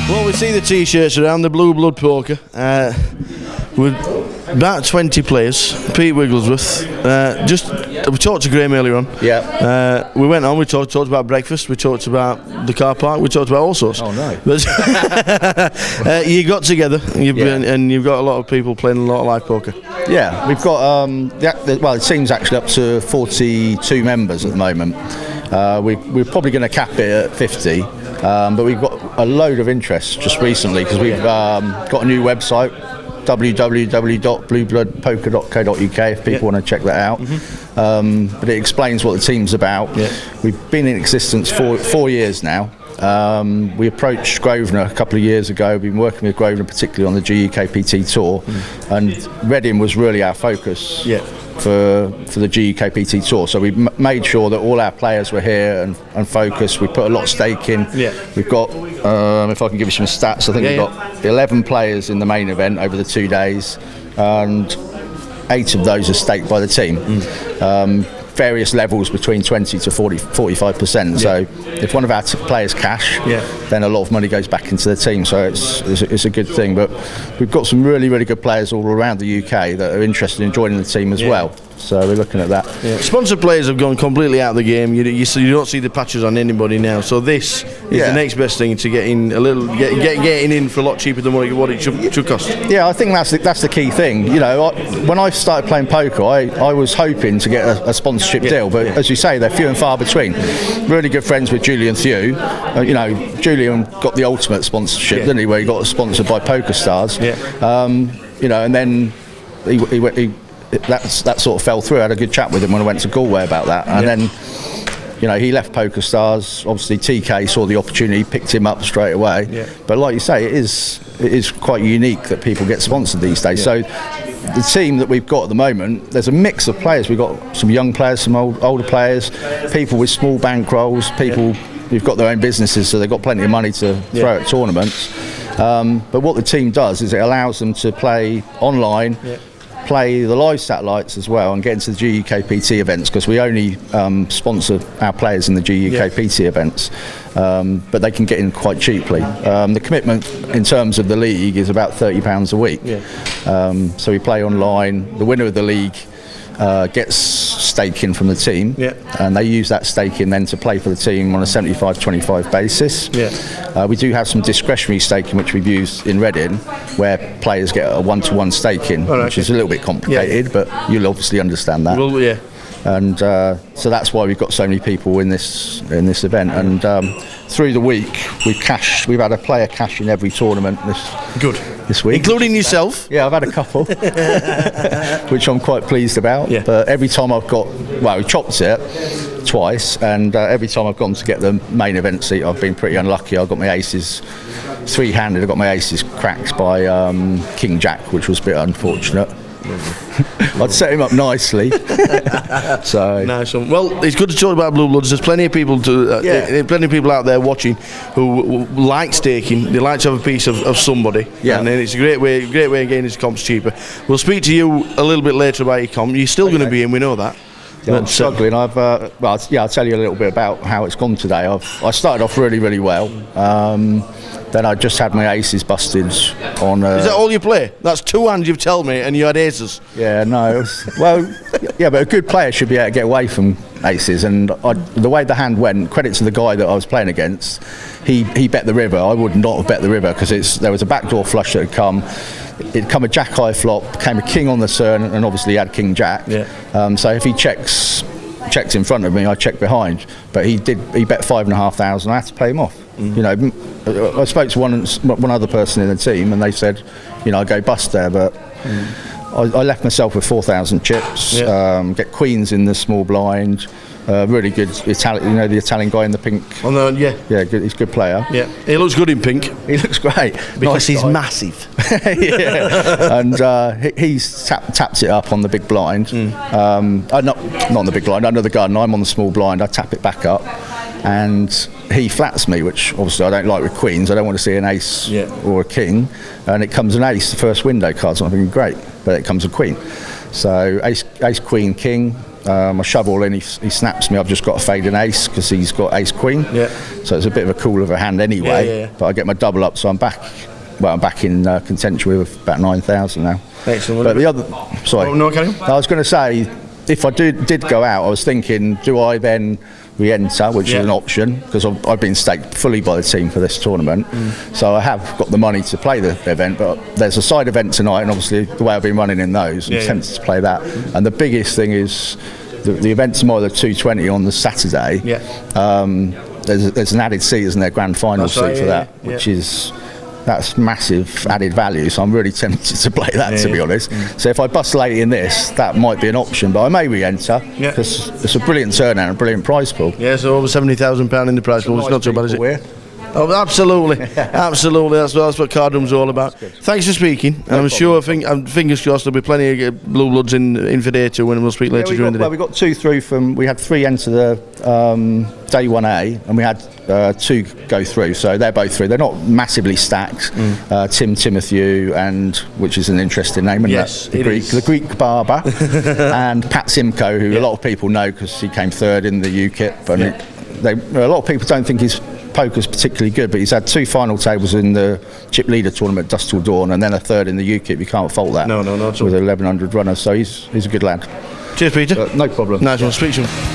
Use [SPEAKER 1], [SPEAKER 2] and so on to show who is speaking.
[SPEAKER 1] Well, we see the T-shirts around, the Blue Blood Poker. With about 20 players. Peter Wigglesworth. We talked to Graham earlier on.
[SPEAKER 2] Yeah.
[SPEAKER 1] We went on. We talked about breakfast. We talked about the car park. We talked about all sorts.
[SPEAKER 2] Oh no!
[SPEAKER 1] But you got together. You've got a lot of people playing a lot of live poker.
[SPEAKER 2] Yeah, we've got the team's actually up to 42 members at the moment. We're probably going to cap it at 50, but we've got a load of interest just recently because we've got a new website, www.bluebloodpoker.co.uk if people want to check that out. But it explains what the team's about. We've been in existence for 4 years now. We approached Grosvenor a couple of years ago. We've been working with Grosvenor particularly on the GukPT tour, and Reading was really our focus for the GukPT tour. So we made sure that all our players were here and focused. We put a lot of stake in. We've got, if I can give you some stats, I think we've got 11 players in the main event over the 2 days, and 8 of those are staked by the team. Various levels between 20 to 45%. So if one of our players cash, then a lot of money goes back into the team. So it's a good thing. But we've got some really, really good players all around the UK that are interested in joining the team as well. So we're looking at that.
[SPEAKER 1] Sponsored players have gone completely out of the game. You don't see the patches on anybody now. So this is the next best thing to get in getting in for a lot cheaper than what it should cost.
[SPEAKER 2] Yeah, I think that's the key thing. You know, when I started playing poker, I was hoping to get a sponsorship deal, but as you say, they're few and far between. Really good friends with Julian Thew. Julian got the ultimate sponsorship, didn't he? Where he got sponsored by Poker Stars. And then that sort of fell through. I had a good chat with him when I went to Galway about that, and then he left Poker Stars. Obviously TK saw the opportunity, picked him up straight away. But like you say, it is quite unique that people get sponsored these days. So the team that we've got at the moment, there's a mix of players. We've got some young players, some older players, people with small bankrolls, people who've got their own businesses, so they've got plenty of money to throw at tournaments. But what the team does is it allows them to play online, play the live satellites as well, and get into the GukPT events, because we only sponsor our players in the GukPT events, but they can get in quite cheaply. The commitment in terms of the league is about £30 a week. So we play online. The winner of the league gets staking from the team, and they use that staking then to play for the team on a 75-25 basis. We do have some discretionary staking which we've used in Reading, where players get a one-to-one staking, which is a little bit complicated, but you'll obviously understand that. And so that's why we've got so many people in this event. And through the week we've had a player cash in every tournament this week, including yourself. I've had a couple which I'm quite pleased about. But every time we chopped it twice, and every time I've gone to get the main event seat, I've been pretty unlucky. I've got my aces three-handed. I got my aces cracked by King Jack, which was a bit unfortunate. I'd set him up nicely. So
[SPEAKER 1] nice one. Well, it's good to talk about Blue Bloods. There's plenty of people plenty of people out there watching who like staking. They like to have a piece of somebody, and then it's a great way of getting his comps cheaper. We'll speak to you a little bit later about your comp. You're still going to be in, we know that.
[SPEAKER 2] I'm struggling. I'll tell you a little bit about how it's gone today. I started off really, really well. Then I just had my aces busted on.
[SPEAKER 1] Is that all you play? That's 2 hands you've told me, and you had aces.
[SPEAKER 2] But a good player should be able to get away from aces. And the way the hand went, credit to the guy that I was playing against, he bet the river. I would not have bet the river, because there was a backdoor flush that had come. It'd come a jack high flop, came a king on the turn, and obviously he had king jack. So if he checked in front of me, I checked behind. But he bet 5,500. I had to pay him off. I spoke to one other person in the team, and they said, I go bust there, but I left myself with 4,000 chips. Get queens in the small blind. Really good Italian, the Italian guy in the pink. Good, he's a good player.
[SPEAKER 1] He looks good in pink.
[SPEAKER 2] He looks great
[SPEAKER 1] because he's massive.
[SPEAKER 2] And he's tapped it up on the big blind. Not on the big blind, under the gun. I'm on the small blind. I tap it back up, and he flats me, which obviously I don't like with queens. I don't want to see an ace or a king, and it comes an ace. The first window card's not thinking great, but it comes a queen. So ace, queen, king. I shovel in, he snaps me. I've just got a fading ace because he's got ace queen.
[SPEAKER 1] Yeah.
[SPEAKER 2] So it's a bit of a cool of a hand anyway.
[SPEAKER 1] Yeah.
[SPEAKER 2] But I get my double up, so I'm back. Well, I'm back in contention with about 9,000 now.
[SPEAKER 1] Excellent.
[SPEAKER 2] But the other, sorry.
[SPEAKER 1] Oh, no, okay.
[SPEAKER 2] I was going to say, if I did go out, I was thinking, do I then re-enter, which is an option, because I've been staked fully by the team for this tournament. So I have got the money to play the event, but there's a side event tonight, and obviously the way I've been running in those, I'm tempted to play that. And the biggest thing is the event tomorrow, the 220 on the Saturday. There's an added seat, isn't there, grand final seat for that, which is... That's massive added value, so I'm really tempted to play that, to be honest. So if I bust late in this, that might be an option, but I may re-enter because it's a brilliant turnout and a brilliant prize pool. Yeah,
[SPEAKER 1] so over £70,000 in the prize pool. It's not too bad, is it? Oh, absolutely, absolutely. That's what Cardroom's all about. Thanks for speaking, and I'm sure, fingers crossed, there'll be plenty of blue bloods in for day 2, and we'll speak later during the day.
[SPEAKER 2] Well, we got 2 through we had 3 enter the day 1A, and we had 2 go through, so they're both through. They're not massively stacked. Tim Timothy, and which is an interesting name,
[SPEAKER 1] yes,
[SPEAKER 2] the Greek barber, and Pat Simcoe, who a lot of people know because he came 3rd in the UKIP, but a lot of people don't think his poker's particularly good, but he's had 2 final tables in the chip leader tournament, Dusk Till Dawn, and then a 3rd in the UKIP. You can't fault that.
[SPEAKER 1] No, not at all.
[SPEAKER 2] With 1,100 runners, so he's a good lad.
[SPEAKER 1] Cheers, Peter.
[SPEAKER 2] No problem.
[SPEAKER 1] Nice one. Speak to him.